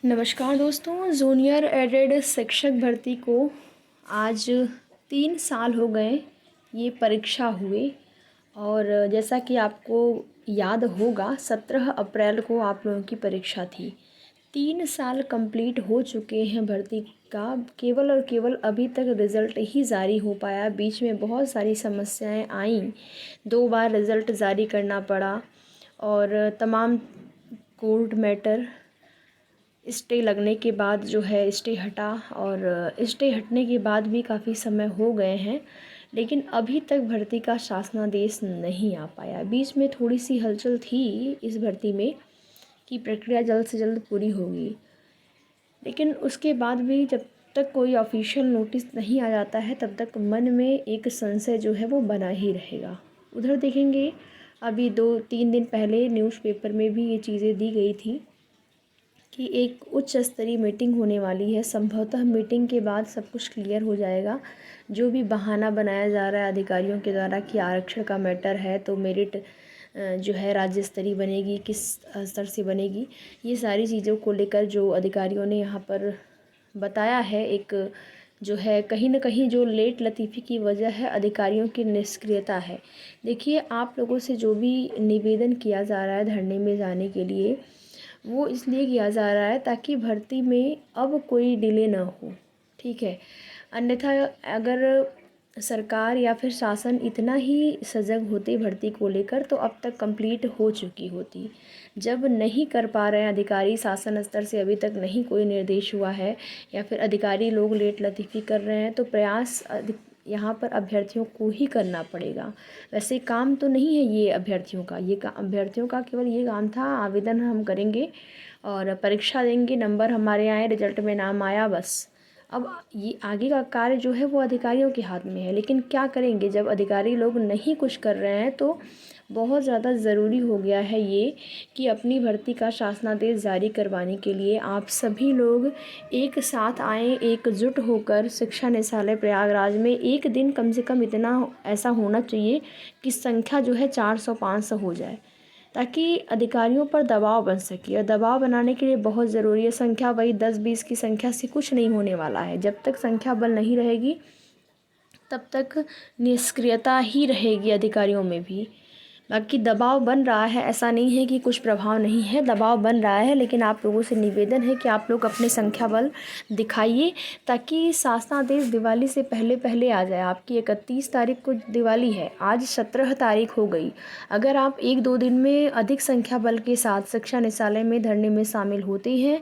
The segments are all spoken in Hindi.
नमस्कार दोस्तों, जूनियर एडेड शिक्षक भर्ती को आज 3 साल हो गए ये परीक्षा हुए। और जैसा कि आपको याद होगा 17 अप्रैल को आप लोगों की परीक्षा थी। 3 साल कंप्लीट हो चुके हैं भर्ती का, केवल और केवल अभी तक रिज़ल्ट ही जारी हो पाया। बीच में बहुत सारी समस्याएं आईं, 2 बार रिज़ल्ट जारी करना पड़ा और तमाम कोर्ट मैटर स्टे लगने के बाद जो है स्टे हटा, और स्टे हटने के बाद भी काफ़ी समय हो गए हैं, लेकिन अभी तक भर्ती का शासनादेश नहीं आ पाया। बीच में थोड़ी सी हलचल थी इस भर्ती में कि प्रक्रिया जल्द से जल्द पूरी होगी, लेकिन उसके बाद भी जब तक कोई ऑफिशियल नोटिस नहीं आ जाता है तब तक मन में एक संशय जो है वो बना ही रहेगा। उधर देखेंगे, अभी 2-3 दिन पहले न्यूज़पेपर में भी ये चीज़ें दी गई थी कि एक उच्च स्तरीय मीटिंग होने वाली है। संभवतः मीटिंग के बाद सब कुछ क्लियर हो जाएगा। जो भी बहाना बनाया जा रहा है अधिकारियों के द्वारा कि आरक्षण का मैटर है तो मेरिट जो है राज्य स्तरीय बनेगी, किस स्तर से बनेगी, ये सारी चीज़ों को लेकर जो अधिकारियों ने यहाँ पर बताया है, एक जो है कहीं न कहीं जो लेट लतीफ़ी की वजह है अधिकारियों की निष्क्रियता है। देखिए, आप लोगों से जो भी निवेदन किया जा रहा है धरने में जाने के लिए, वो इसलिए किया जा रहा है ताकि भर्ती में अब कोई डिले ना हो, ठीक है। अन्यथा अगर सरकार या फिर शासन इतना ही सजग होते भर्ती को लेकर तो अब तक कंप्लीट हो चुकी होती। जब नहीं कर पा रहे हैं अधिकारी, शासन स्तर से अभी तक नहीं कोई निर्देश हुआ है या फिर अधिकारी लोग लेट लतीफ़ी कर रहे हैं, तो प्रयास यहाँ पर अभ्यर्थियों को ही करना पड़ेगा। वैसे काम तो नहीं है ये अभ्यर्थियों का, अभ्यर्थियों का केवल ये काम था, आवेदन हम करेंगे और परीक्षा देंगे, नंबर हमारे आए, रिजल्ट में नाम आया, बस। अब ये आगे का कार्य जो है वो अधिकारियों के हाथ में है, लेकिन क्या करेंगे जब अधिकारी लोग नहीं कुछ कर रहे हैं, तो बहुत ज़्यादा ज़रूरी हो गया है ये कि अपनी भर्ती का शासनादेश जारी करवाने के लिए आप सभी लोग एक साथ आएँ, एकजुट होकर। शिक्षा निदेशालय प्रयागराज में एक दिन कम से कम इतना ऐसा होना चाहिए कि संख्या जो है 400-500 हो जाए, ताकि अधिकारियों पर दबाव बन सके। और दबाव बनाने के लिए बहुत ज़रूरी है संख्या, वही 10-20 की संख्या से कुछ नहीं होने वाला है। जब तक संख्या बल नहीं रहेगी तब तक निष्क्रियता ही रहेगी अधिकारियों में भी। बाकी दबाव बन रहा है, ऐसा नहीं है कि कुछ प्रभाव नहीं है, दबाव बन रहा है, लेकिन आप लोगों से निवेदन है कि आप लोग अपने संख्या बल दिखाइए ताकि शासनादेश दिवाली से पहले पहले आ जाए। आपकी 31 तारीख को दिवाली है, आज 17 तारीख हो गई। अगर आप 1-2 दिन में अधिक संख्या बल के साथ शिक्षा निदेशालय में धरने में शामिल होते हैं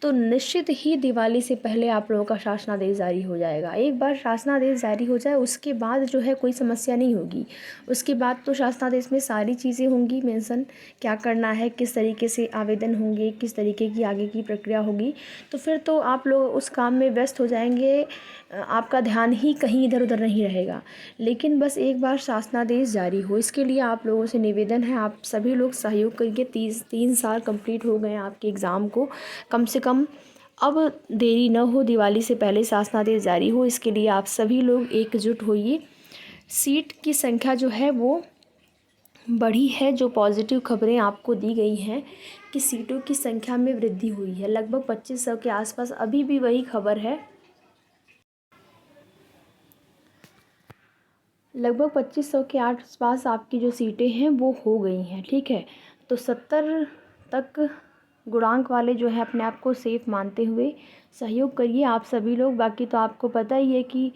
तो निश्चित ही दिवाली से पहले आप लोगों का शासनादेश जारी हो जाएगा। एक बार शासनादेश जारी हो जाए उसके बाद जो है कोई समस्या नहीं होगी। उसके बाद तो शासनादेश में सारी चीज़ें होंगी मेंशन, क्या करना है, किस तरीके से आवेदन होंगे, किस तरीके की आगे की प्रक्रिया होगी, तो फिर तो आप लोग उस काम में व्यस्त हो जाएंगे, आपका ध्यान ही कहीं इधर उधर नहीं रहेगा। लेकिन बस एक बार शासनादेश जारी हो, इसके लिए आप लोगों से निवेदन है, आप सभी लोग सहयोग करिए। 3 साल कंप्लीट हो गए आपके एग्ज़ाम को, कम से कम अब देरी न हो, दिवाली से पहले शासनादेश जारी हो। इसके लिए आप सभी लोग एकजुट होइए। सीट की संख्या जो है वो बढ़ी है, जो पॉजिटिव खबरें आपको दी गई हैं कि सीटों की संख्या में वृद्धि हुई है, लगभग 2500 के आसपास अभी भी वही खबर है। लगभग 2500 के आसपास आपकी जो सीटें हैं वो हो गई हैं, ठीक है। तो 70 तक गुणांक वाले जो है अपने आप को सेफ मानते हुए सहयोग करिए आप सभी लोग। बाकी तो आपको पता ही है कि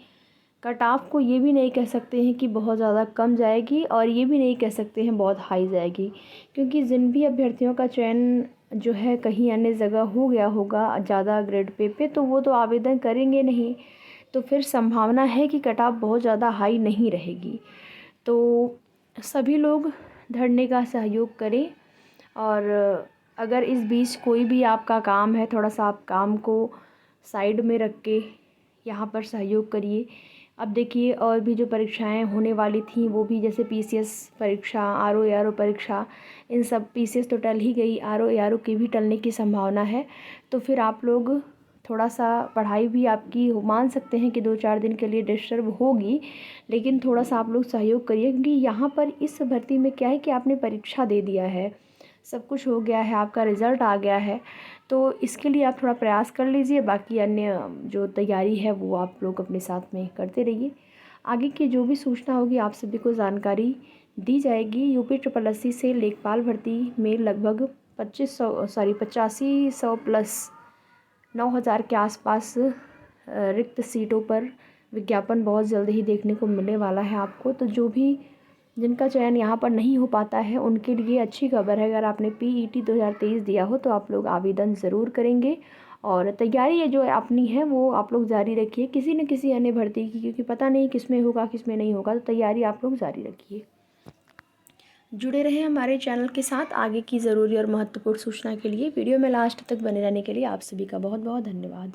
कट ऑफ को ये भी नहीं कह सकते हैं कि बहुत ज़्यादा कम जाएगी और ये भी नहीं कह सकते हैं बहुत हाई जाएगी, क्योंकि जिन भी अभ्यर्थियों का चयन जो है कहीं अन्य जगह हो गया होगा ज़्यादा ग्रेड पे तो वो तो आवेदन करेंगे नहीं, तो फिर संभावना है कि कट ऑफ बहुत ज़्यादा हाई नहीं रहेगी। तो सभी लोग धरने का सहयोग करें, और अगर इस बीच कोई भी आपका काम है, थोड़ा सा आप काम को साइड में रख के यहाँ पर सहयोग करिए। अब देखिए, और भी जो परीक्षाएं होने वाली थी वो भी, जैसे पीसीएस परीक्षा, आरओ एआरओ परीक्षा, इन सब, पीसीएस तो टल ही गई, आरओ एआरओ की भी टलने की संभावना है। तो फिर आप लोग थोड़ा सा पढ़ाई भी आपकी मान सकते हैं कि 2-4 दिन के लिए डिस्टर्ब होगी, लेकिन थोड़ा सा आप लोग सहयोग करिए, क्योंकि यहाँ पर इस भर्ती में क्या है कि आपने परीक्षा दे दिया है, सब कुछ हो गया है, आपका रिज़ल्ट आ गया है, तो इसके लिए आप थोड़ा प्रयास कर लीजिए। बाकी अन्य जो तैयारी है वो आप लोग अपने साथ में करते रहिए। आगे की जो भी सूचना होगी आप सभी को जानकारी दी जाएगी। यूपी ट्रिपल एस सी से लेखपाल भर्ती में लगभग 8500 प्लस 9000 के आसपास रिक्त सीटों पर विज्ञापन बहुत जल्द ही देखने को मिलने वाला है आपको। तो जो भी जिनका चयन यहाँ पर नहीं हो पाता है उनके लिए अच्छी खबर है। अगर आपने PET 2023 दिया हो तो आप लोग आवेदन ज़रूर करेंगे और तैयारी ये जो अपनी है वो आप लोग जारी रखिए किसी न किसी अन्य भर्ती की, क्योंकि पता नहीं किस में होगा किस में नहीं होगा। तो तैयारी आप लोग जारी रखिए। जुड़े रहें हमारे चैनल के साथ आगे की ज़रूरी और महत्वपूर्ण सूचना के लिए। वीडियो में लास्ट तक बने रहने के लिए आप सभी का बहुत बहुत धन्यवाद।